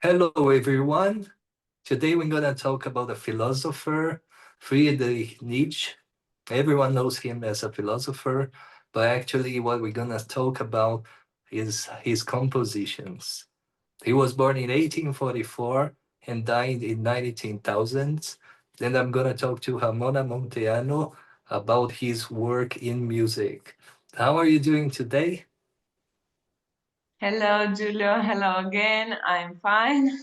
Hello, everyone. Today we're going to talk about a philosopher, Friedrich Nietzsche. Everyone knows him as a philosopher, but actually, what we're going to talk about is his compositions. He was born in 1844 and died in 19,000s. Then I'm going to talk to Ramona Munteanu about his work in music. How are you doing today? Hello, Giulio. Hello again. I'm fine,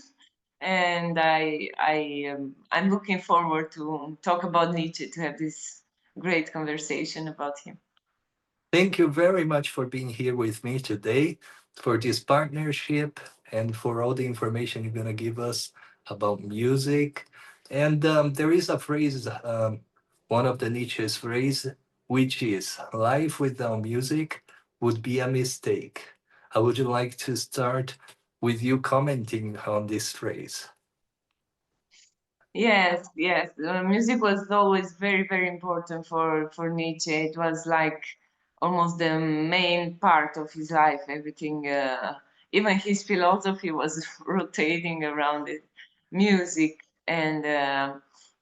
and I'm looking forward to talk about Nietzsche, to have this great conversation about him. Thank you very much for being here with me today, for this partnership, and for all the information you're going to give us about music. And there is a phrase, one of the Nietzsche's phrase, which is life without music would be a mistake. I would like to start with you commenting on this phrase. Yes, yes. Music was always very, very important for Nietzsche. It was like almost the main part of his life. Everything, even his philosophy was rotating around it, music. And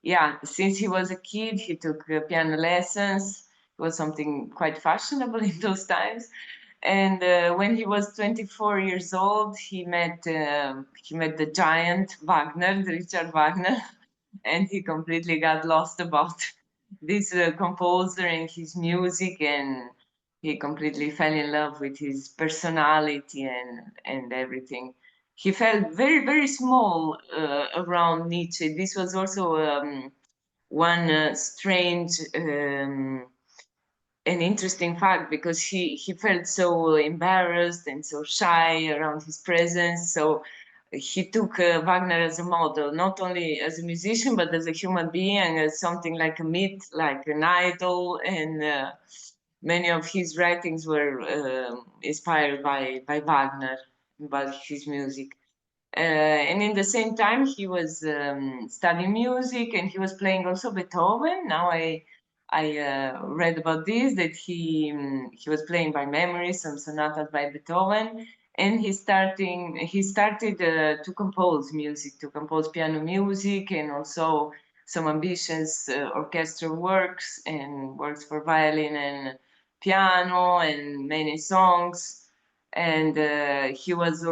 yeah, since he was a kid, he took piano lessons. It was something quite fashionable in those times. And when he was 24 years old, he met the giant Wagner, Richard Wagner, and he completely got lost about this composer and his music, and he completely fell in love with his personality and everything. He felt very, very small around Nietzsche. This was also one strange an interesting fact, because he felt so embarrassed and so shy around his presence. So he took Wagner as a model, not only as a musician, but as a human being, and as something like a myth, like an idol. And many of his writings were inspired by Wagner, by his music. And in the same time, he was studying music, and he was playing also Beethoven. Now I read about this, that he was playing by memory some sonatas by Beethoven, and he started to compose music, to compose piano music, and also some ambitious orchestral works and works for violin and piano and many songs. And he was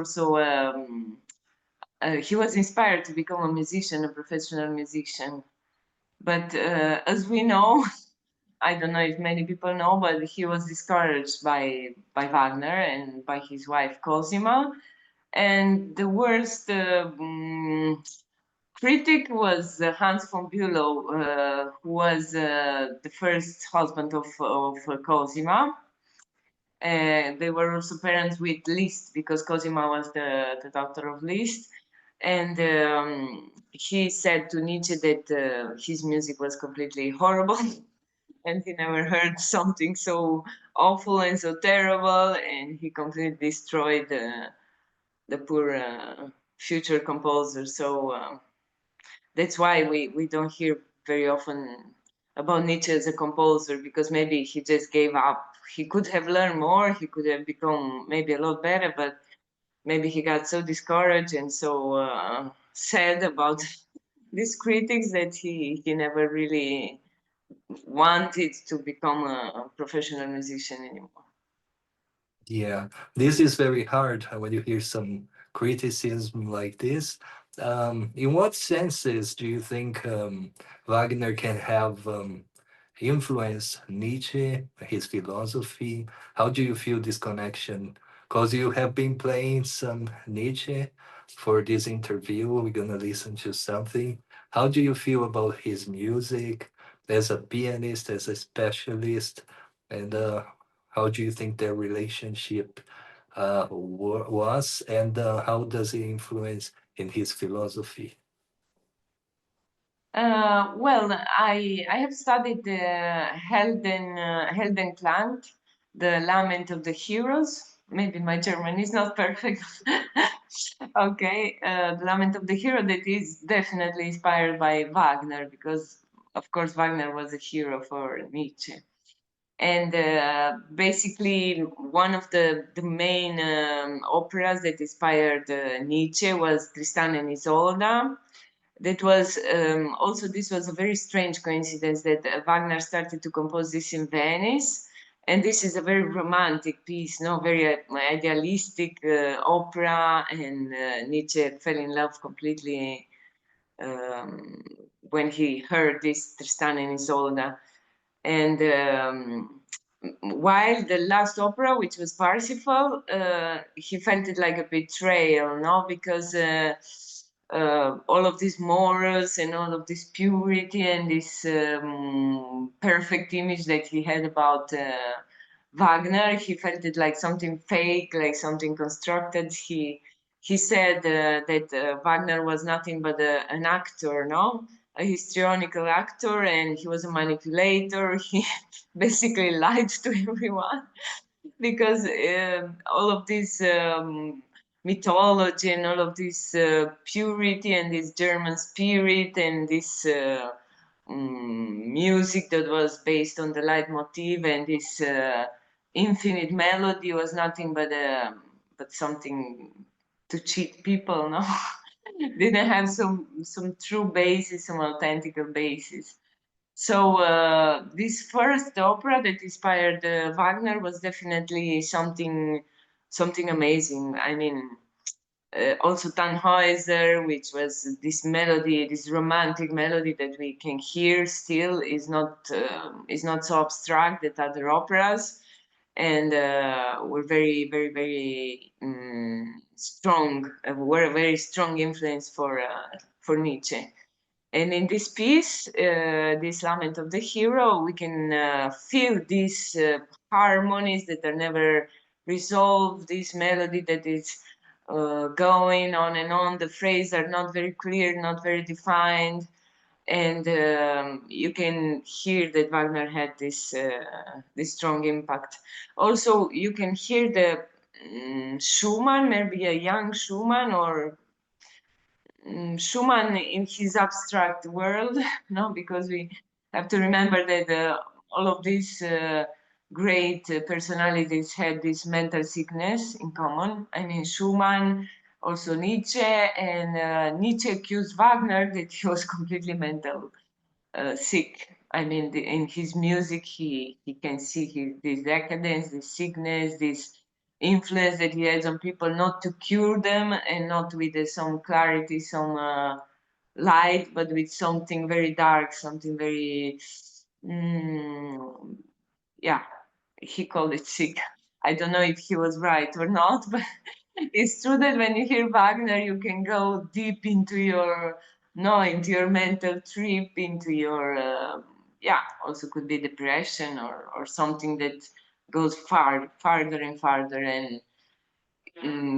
inspired to become a musician, a professional musician. But as we know, I don't know if many people know, but he was discouraged by Wagner and by his wife Cosima. And the worst critic was Hans von Bülow, who was the first husband of Cosima. They were also parents with Liszt, because Cosima was the daughter of Liszt. And he said to Nietzsche that his music was completely horrible, and he never heard something so awful and so terrible, and he completely destroyed the poor future composer. So that's why we don't hear very often about Nietzsche as a composer, because maybe he just gave up. He could have learned more, he could have become maybe a lot better, but maybe he got so discouraged and so sad about these critics that he never really wanted to become a professional musician anymore. Yeah, this is very hard when you hear some criticism like this. In what senses do you think Wagner can have influenced Nietzsche, his philosophy? How do you feel this connection? Because you have been playing some Nietzsche for this interview. We're gonna listen to something. How do you feel about his music as a pianist, as a specialist? And how do you think their relationship was, and how does it influence in his philosophy? Well, I have studied the Heldenklage, the Lament of the Heroes. Maybe my German is not perfect. Okay, the Lament of the Hero, that is definitely inspired by Wagner, because of course Wagner was a hero for Nietzsche. And basically, one of the main operas that inspired Nietzsche was Tristan and Isolde. That was also, this was a very strange coincidence that Wagner started to compose this in Venice. And this is a very romantic piece, no, very idealistic opera, and Nietzsche fell in love completely um, when he heard this Tristan and Isolde. And while the last opera, which was Parsifal, he felt it like a betrayal, no, because all of these morals and all of this purity and this perfect image that he had about Wagner, he felt it like something fake, like something constructed. He said that Wagner was nothing but an actor, no, a histrionical actor, and he was a manipulator. He basically lied to everyone because all of this mythology and all of this purity and this German spirit and this music that was based on the leitmotif and this infinite melody was nothing but something to cheat people, no? Didn't have some true basis, some authentic basis. So this first opera that inspired Wagner was definitely something amazing. I mean, also Tannhäuser, which was this melody, this romantic melody that we can hear still, is not so abstract that other operas, and were very strong. Were a very strong influence for Nietzsche. And in this piece, this Lament of the Hero, we can feel these harmonies that are never resolved, this melody that is going on and on. The phrases are not very clear, not very defined. And you can hear that Wagner had this strong impact. Also, you can hear the Schumann, maybe a young Schumann, or Schumann in his abstract world, no, because we have to remember that all of these great personalities had this mental sickness in common. I mean, Schumann, also Nietzsche, and Nietzsche accused Wagner that he was completely mental sick. I mean, in his music, he can see this decadence, this sickness, this influence that he has on people, not to cure them and not with some clarity, some light, but with something very dark, something very, yeah, he called it sick. I don't know if he was right or not, but it's true that when you hear Wagner, you can go deep into your, no, into your mental trip, into your, yeah, also could be depression or something that goes farther and farther, and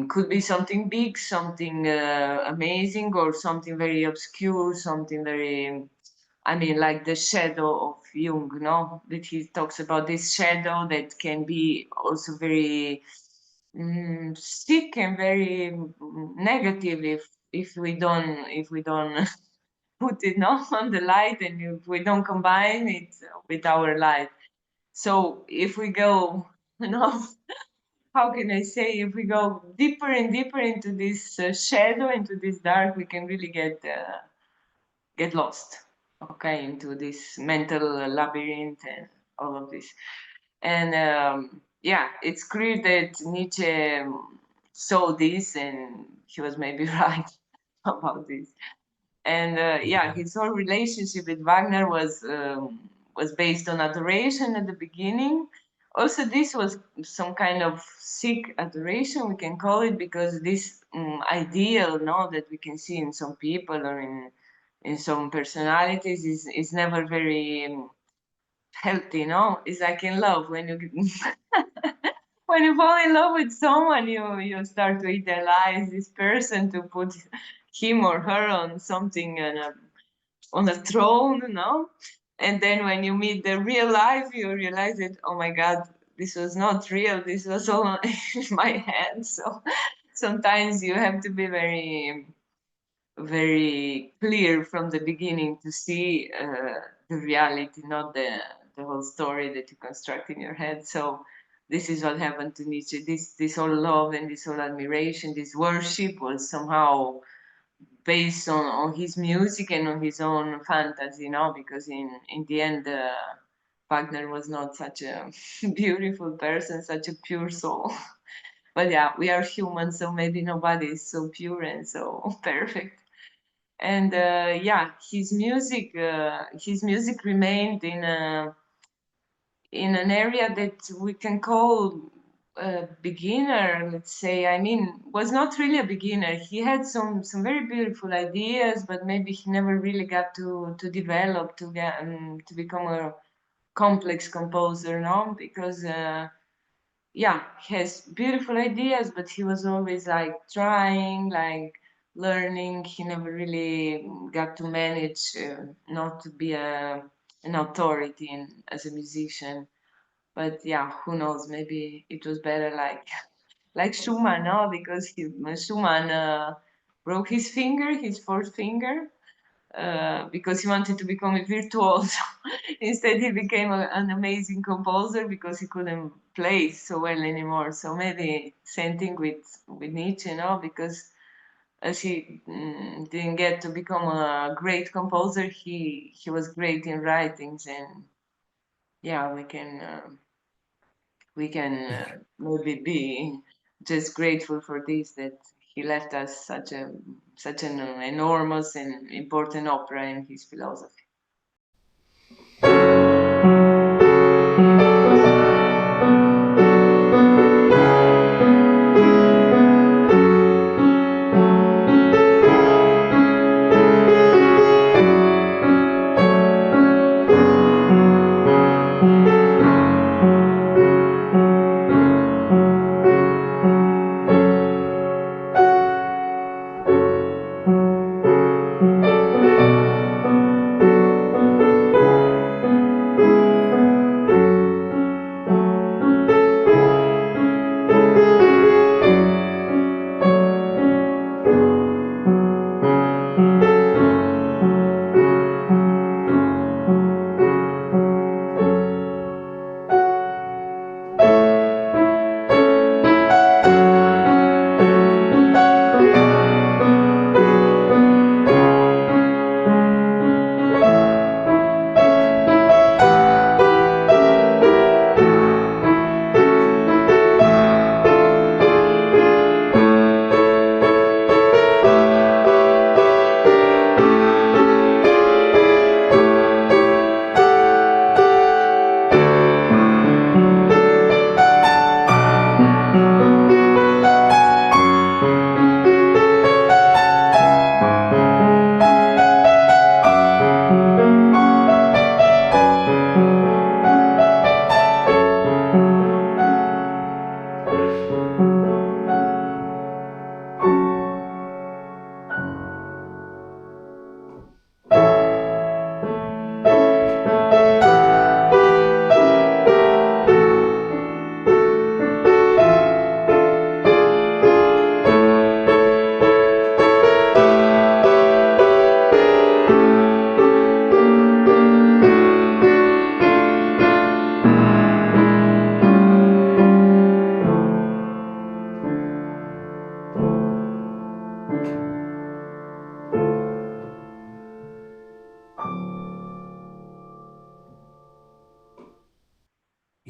could be something big, something amazing, or something very obscure, something very, I mean, like the shadow of Jung, no? That he talks about this shadow that can be also very sick and very negative if we don't put it, no, on the light, and if we don't combine it with our light. So if we go, you know, how can I say, if we go deeper and deeper into this shadow, into this dark, we can really get lost, okay, into this mental labyrinth and all of this. And yeah, it's clear that Nietzsche saw this, and he was maybe right about this. And yeah, Yeah. his whole relationship with Wagner was based on adoration at the beginning. Also, this was some kind of sick adoration, we can call it, because this ideal, no, that we can see in some people or in some personalities is never very healthy, no? It's like in love, when you when you fall in love with someone, you start to idealize this person, to put him or her on something, on a throne, no? And then when you meet the real life, you realize that, oh my God, this was not real. This was all in my head. So sometimes you have to be very clear from the beginning to see the reality, not the whole story that you construct in your head. So this is what happened to Nietzsche. This whole love and this whole admiration, this worship was somehow based on his music and on his own fantasy, because in the end, Wagner was not such a beautiful person, such a pure soul. But yeah, we are human, so maybe nobody is so pure and so perfect. And yeah, his music remained in an area that we can call a beginner, let's say. I mean, was not really a beginner. He had some very beautiful ideas, but maybe he never really got to develop to become a complex composer, no? Because yeah, he has beautiful ideas, but he was always like trying, like learning. He never really got to manage not to be an authority as a musician. But yeah, who knows? Maybe it was better like like Schumann, no? Because Schumann broke his finger, his fourth finger, because he wanted to become a virtuoso. Instead, he became an amazing composer because he couldn't play so well anymore. So maybe same thing with Nietzsche, no? Because as he didn't get to become a great composer, he was great in writings, and yeah, we can maybe be just grateful for this, that he left us such an enormous and important opera in his philosophy.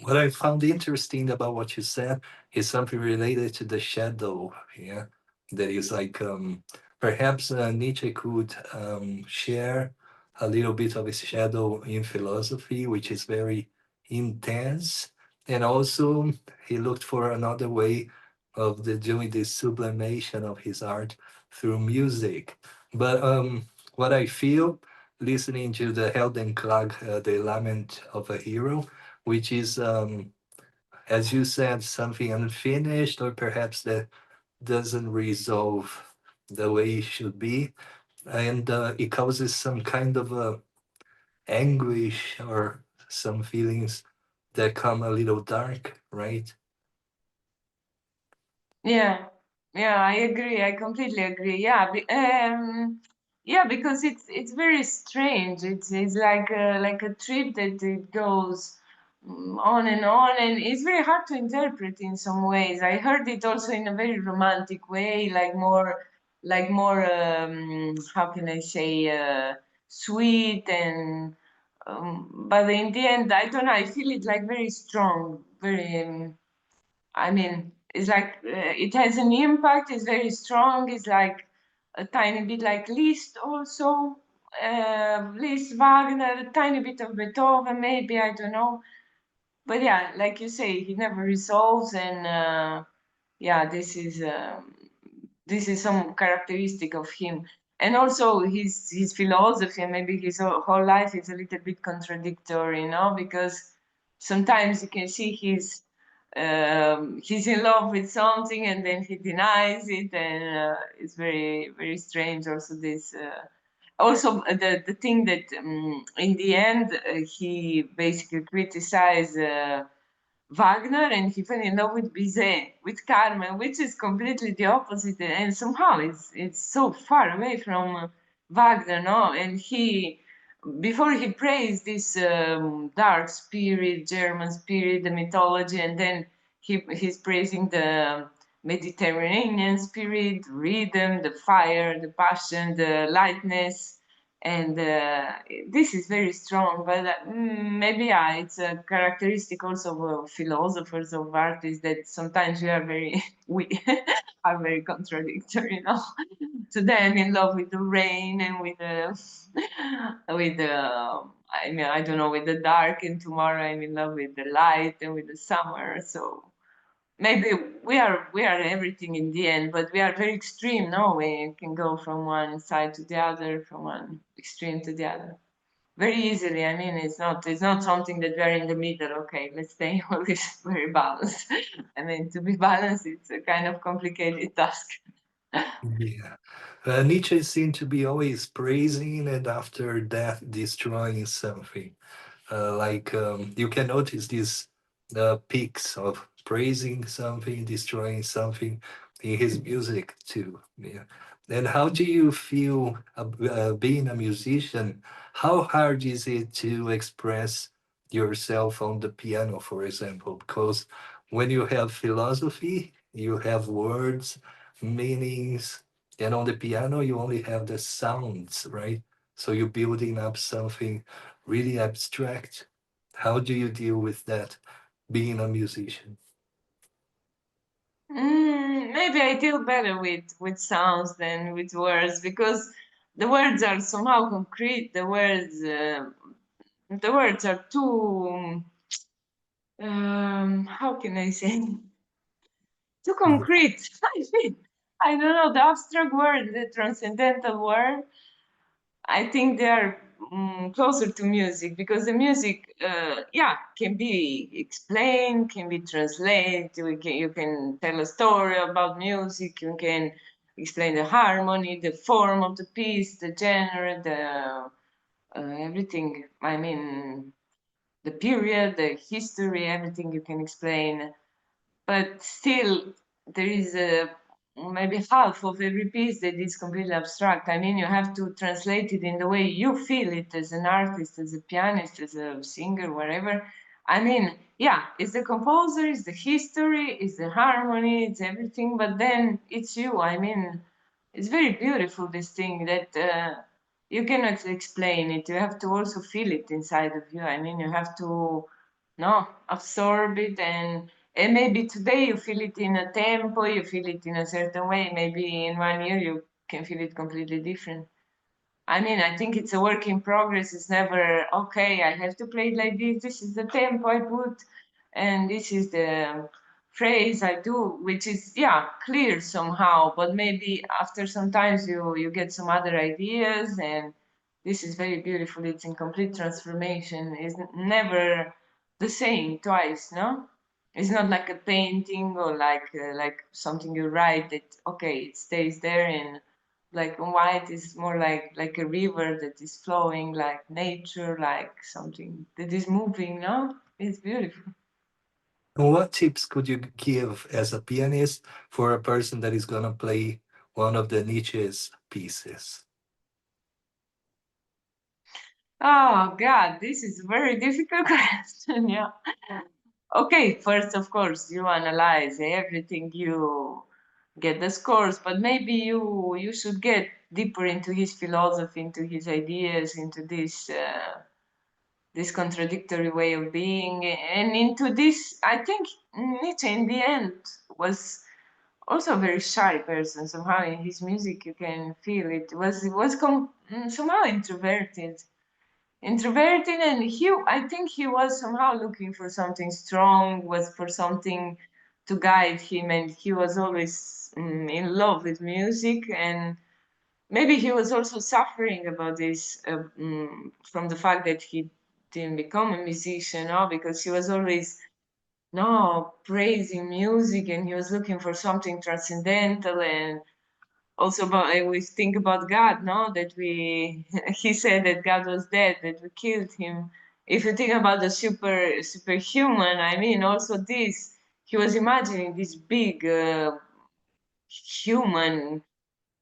What I found interesting about what you said is something related to the shadow. Yeah, that is like perhaps Nietzsche could share a little bit of his shadow in philosophy, which is very intense, and also he looked for another way of doing this sublimation of his art through music. But what I feel listening to the Heldenklage, the Lament of a Hero, which is, as you said, something unfinished or perhaps that doesn't resolve the way it should be. And it causes some kind of anguish or some feelings that come a little dark, right? Yeah, yeah, I agree. I completely agree. Yeah, yeah, because it's very strange. It's like a trip that it goes on and on, and it's very hard to interpret in some ways. I heard it also in a very romantic way, like more how can I say sweet and but in the end, I don't know. I feel it like very strong, very. I mean, it's like it has an impact. It's very strong. It's like a tiny bit like Liszt also. Liszt, Wagner, a tiny bit of Beethoven, maybe I don't know. But yeah, like you say, he never resolves, and yeah, this is some characteristic of him, and also his philosophy, and maybe his whole life is a little bit contradictory, you know, because sometimes you can see he's in love with something and then he denies it, and it's very strange. Also, this also the thing that in the end he basically criticized. Wagner, and he fell in love with Bizet, with Carmen, which is completely the opposite. And somehow it's so far away from Wagner, no? And he, before he praised this dark spirit, German spirit, the mythology, and then he's praising the Mediterranean spirit, rhythm, the fire, the passion, the lightness, and this is very strong. But maybe yeah, it's a characteristic also of philosophers, of artists, that sometimes we are very we are very contradictory, you know. Today I'm in love with the rain and with the with the I mean, I don't know, with the dark, and tomorrow I'm in love with the light and with the summer. So maybe we are everything in the end, but we are very extreme, no? We can go from one side to the other, from one extreme to the other very easily. I mean, it's not something that we are in the middle. Okay, let's stay always very balanced. I mean, to be balanced, it's a kind of complicated task. Yeah. Nietzsche seemed to be always praising and after death destroying something. You can notice these peaks of praising something, destroying something in his music too. Yeah. And how do you feel being a musician? How hard is it to express yourself on the piano, for example? Because when you have philosophy, you have words, meanings, and on the piano, you only have the sounds, right? So you're building up something really abstract. How do you deal with that being a musician? Maybe I deal better with sounds than with words, because the words are somehow concrete. The words are too how can I say, too Yeah. concrete. I mean, I don't know, the abstract word, the transcendental word. I think they are closer to music, because the music, yeah, can be explained, can be translated. You can tell a story about music. You can explain the harmony, the form of the piece, the genre, the everything. I mean, the period, the history, everything you can explain, but still there is maybe half of every piece that is completely abstract. I mean, you have to translate it in the way you feel it as an artist, as a pianist, as a singer, whatever. I mean, yeah, it's the composer, it's the history, it's the harmony, it's everything, but then it's you. I mean, it's very beautiful, this thing that you cannot explain it. You have to also feel it inside of you. I mean, you have to no absorb it, and maybe today you feel it in a tempo, you feel it in a certain way. Maybe in 1 year you can feel it completely different. I mean, I think it's a work in progress. It's never okay. I have to play it like this. This is the tempo I put, and this is the phrase I do, which is yeah clear somehow. But maybe after sometimes you get some other ideas, and this is very beautiful. It's in complete transformation. It's never the same twice. No, it's not like a painting or like something you write that okay it stays there, and black and white is more like a river that is flowing, like nature, like something that is moving. No, it's beautiful. And what tips could you give as a pianist for a person that is going to play one of the Nietzsche's pieces? Oh God, this is a very difficult question. Yeah. Okay, first, of course, you analyze everything, you get the scores, but maybe you should get deeper into his philosophy, into his ideas, into this contradictory way of being, and into this. I think Nietzsche, in the end, was also a very shy person. Somehow, in his music, you can feel it was somehow introverted, and I think he was somehow looking for something strong, was for something to guide him, and he was always in love with music, and maybe he was also suffering about this from the fact that he didn't become a musician, no, because he was always no praising music, and he was looking for something transcendental, and also about I always think about God, no, that we he said that God was dead, that we killed him. If you think about the superhuman, I mean, also this he was imagining this big human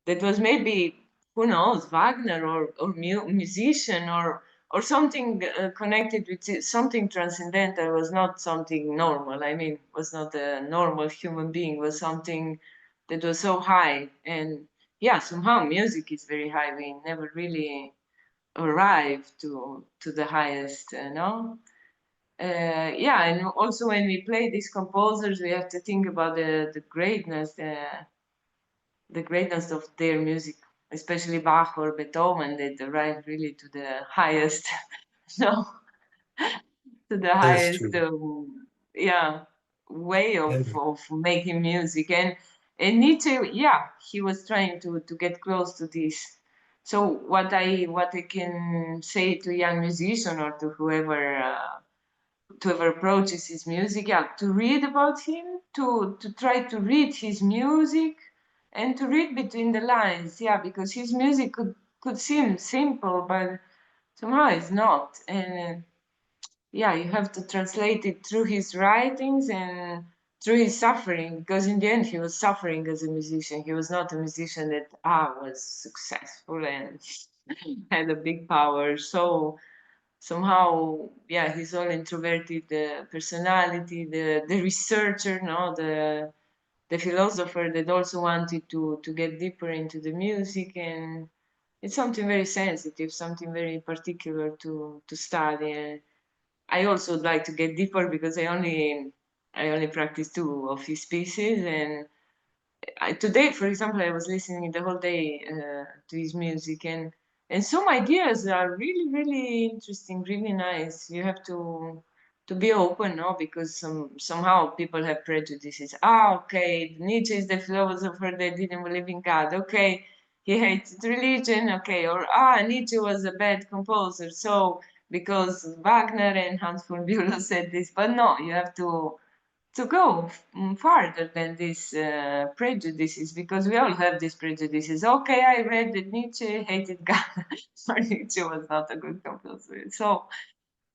that was maybe who knows Wagner or musician or something connected with something transcendental, was not something normal. I mean, was not a normal human being, was something that was so high. And yeah, somehow music is very high. We never really arrive to the highest, no. Yeah, and also when we play these composers, we have to think about the greatness of their music, especially Bach or Beethoven, that arrive really to the highest, no, to the That's highest, true. yeah, way And of making music. And Nietzsche, yeah, he was trying to get close to this. So what I can say to young musician or to whoever approaches his music, yeah, to read about him, to try to read his music, and to read between the lines, yeah, because his music could seem simple, but somehow it's not. And yeah, you have to translate it through his writings and through his suffering, because in the end he was suffering as a musician. He was not a musician that was successful and had a big power. So somehow, yeah, his own introverted personality, the researcher, no, the philosopher that also wanted to get deeper into the music, and it's something very sensitive, something very particular to study. And I also would like to get deeper because I only practice two of his pieces, and today, for example, I was listening the whole day to his music, and some ideas are really, really interesting, really nice. You have to be open, no, because somehow people have prejudices. Ah, okay, Nietzsche is the philosopher that didn't believe in God. Okay, he hated religion. Okay, or Nietzsche was a bad composer, so because Wagner and Hans von Bülow said this. But no, you have to go farther than these prejudices, because we all have these prejudices. Okay, I read that Nietzsche hated God, or Nietzsche was not a good composer. So,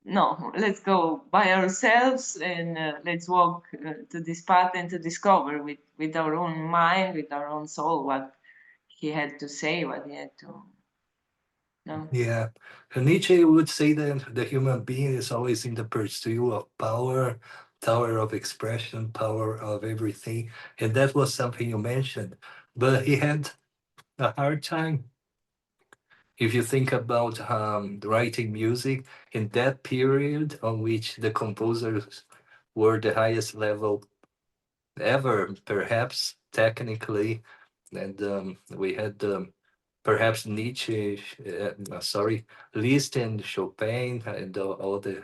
no, let's go by ourselves and let's walk to this path and to discover with our own mind, with our own soul, what he had to say, what he had to. No. yeah, and Nietzsche would say that the human being is always in the pursuit of power, power of expression, power of everything. And that was something you mentioned. But he had a hard time. If you think about writing music in that period on which the composers were the highest level ever, perhaps technically, and we had perhaps Nietzsche, sorry, Liszt and Chopin, and all the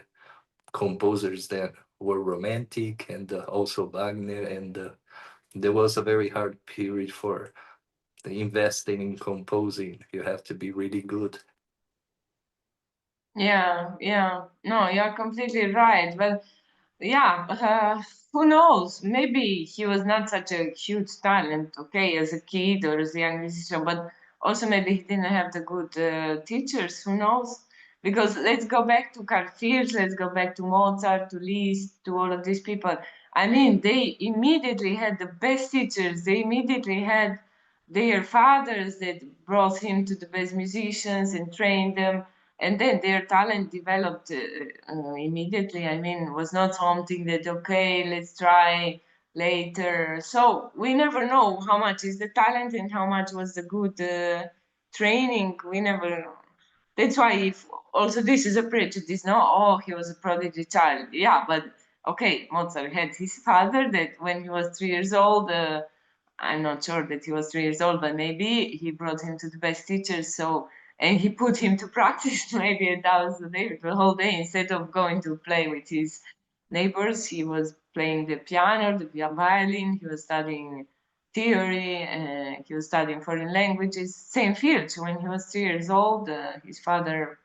composers that were romantic, and also Wagner, and there was a very hard period for investing in composing. You have to be really good. Yeah, yeah. No, you're completely right. But yeah, who knows? Maybe he was not such a huge talent, okay, as a kid or as a young musician, but also maybe he didn't have the good teachers. Who knows? Because let's go back to Carl Fierz, let's go back to Mozart, to Liszt, to all of these people. I mean, they immediately had the best teachers. They immediately had their fathers that brought him to the best musicians and trained them. and then their talent developed immediately. I mean, was not something that, okay, let's try later. So we never know how much is the talent and how much was the good training. We never. That's why, if also this is a prejudice, no? Oh, he was a prodigy child. Yeah, but okay, Mozart had his father that when he was 3 years old. I'm not sure that he was 3 years old, but maybe he brought him to the best teachers. So, and he put him to practice maybe 1,000 a day, the whole day, instead of going to play with his neighbors. He was playing the piano, the violin. He was studying theory. He was studying foreign languages. Same field. So when he was 3 years old, his father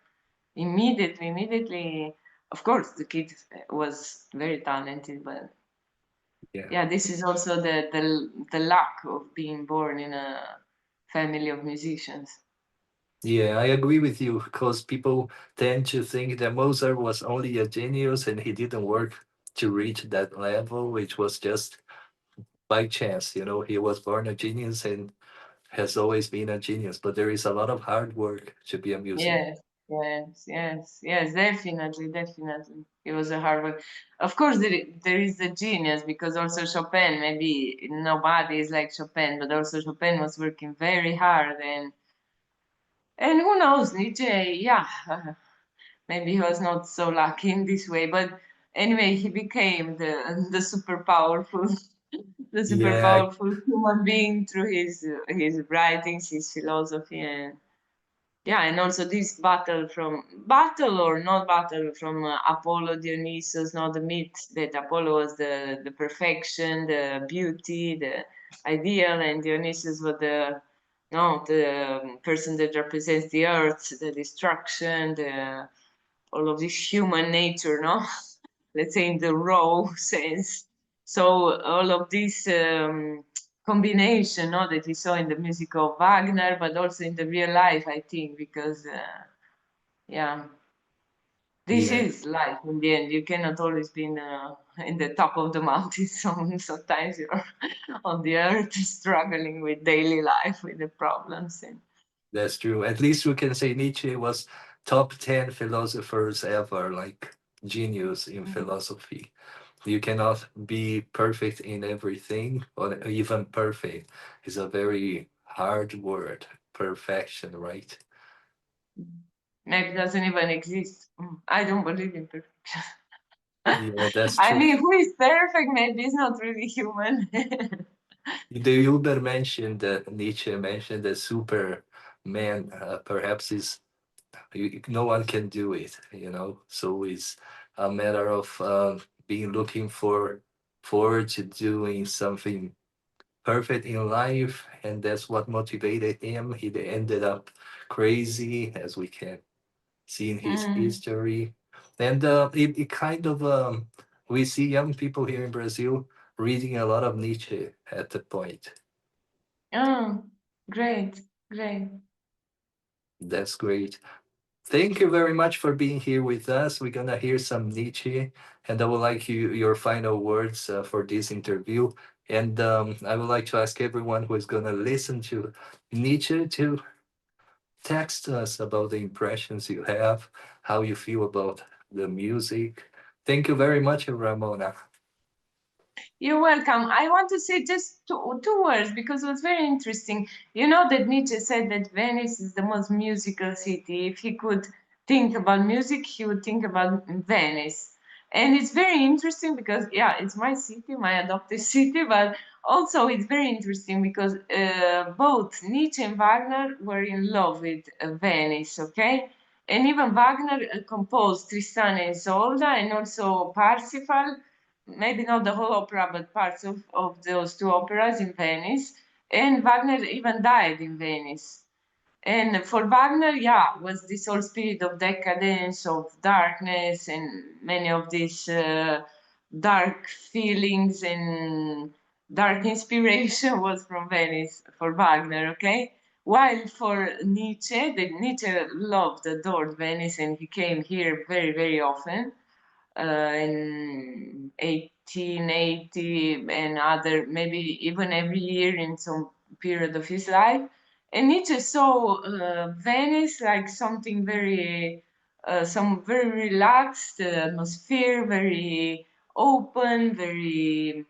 immediately, of course, the kid was very talented, but Yeah. yeah, this is also the luck of being born in a family of musicians. Yeah, I agree with you because people tend to think that Mozart was only a genius and he didn't work to reach that level, which was just by chance. You know, he was born a genius and has always been a genius, but there is a lot of hard work to be a musician. Yes, yes, definitely, definitely. It was a hard work. Of course, there is a genius because also Chopin, maybe nobody is like Chopin, but also Chopin was working very hard, and who knows, Nietzsche, yeah, maybe he was not so lucky in this way, but anyway, he became the super powerful, the super Yeah, powerful human being through his writings, his philosophy, and yeah, and also this battle or not battle from Apollo Dionysus, not the myth that Apollo was the perfection, the beauty, the ideal, and Dionysus was the no the person that represents the earth, the destruction, the all of this human nature, no? Let's say in the raw sense. So all of this combination, no, that we saw in the music of Wagner, but also in the real life, I think, because yeah, this yeah, is life in the end. You cannot always be in the top of the mountain. So sometimes you're on the earth struggling with daily life, with the problems. And that's true. At least we can say Nietzsche was top 10 philosophers ever, like genius in philosophy. You cannot be perfect in everything, or even perfect is a very hard word. Perfection, right? maybe it doesn't even exist. I don't believe in perfection. Yeah, that's I true. mean, who is perfect maybe is not really human. The Uber mentioned that Nietzsche mentioned that Superman perhaps is no one can do it, you know. So it's a matter of being looking forward to doing something perfect in life, and that's what motivated him. He ended up crazy, as we can see in his Mm. history, and it kind of we see young people here in Brazil reading a lot of Nietzsche at the point. Oh, great, great. That's great. Thank you very much for being here with us. We're gonna hear some Nietzsche, and I would like your final words for this interview. And I would like to ask everyone who is gonna listen to Nietzsche to text us about the impressions you have, how you feel about the music. Thank you very much, Ramona. You're welcome. I want to say just two words because it was very interesting. You know that Nietzsche said that Venice is the most musical city. If he could think about music, he would think about Venice. And it's very interesting because, yeah, it's my city, my adopted city, but also it's very interesting because both Nietzsche and Wagner were in love with Venice, okay? And even Wagner composed Tristan and Isolde and also Parsifal, maybe not the whole opera, but parts of those two operas in Venice. And Wagner even died in Venice. And for Wagner, yeah, was this whole spirit of decadence, of darkness, and many of these dark feelings and dark inspiration was from Venice for Wagner, okay? While for Nietzsche, the Nietzsche loved, adored Venice, and he came here very, very often in 1880 and other, maybe even every year in some period of his life. And Nietzsche saw Venice like something some very relaxed atmosphere, very open, very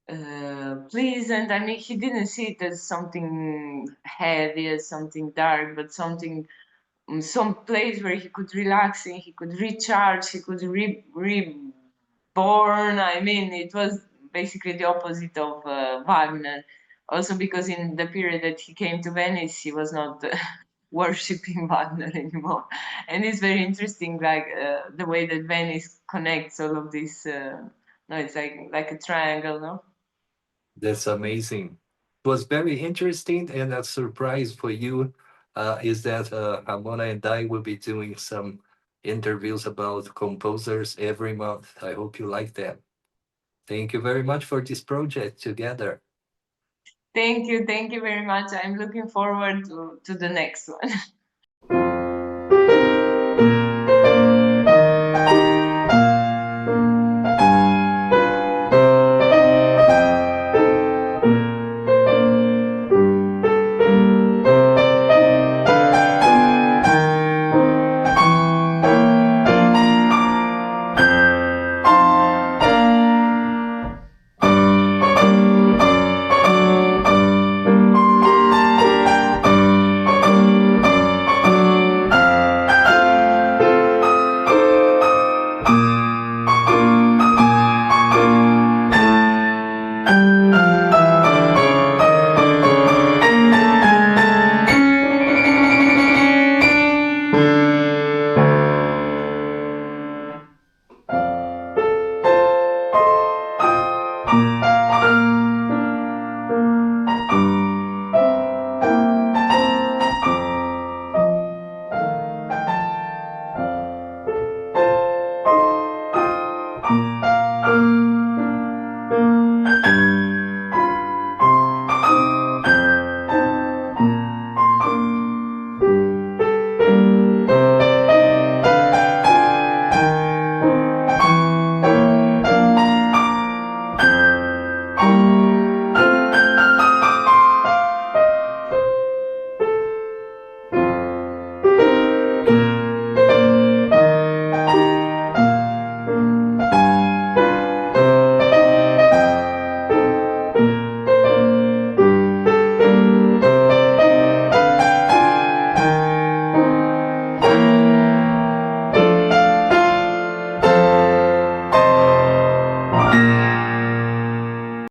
pleasant. I mean, he didn't see it as something heavy, as something dark, but some place where he could relax and he could recharge, he could reborn. I mean, it was basically the opposite of Wagner. Also, because in the period that he came to Venice, he was not worshipping Wagner anymore. And it's very interesting, like the way that Venice connects all of this. No, it's like a triangle, no? That's amazing. It was very interesting, and a surprise for you is that Ramona and I will be doing some interviews about composers every month. I hope you like them. Thank you very much for this project together. Thank you very much. I'm looking forward to the next one.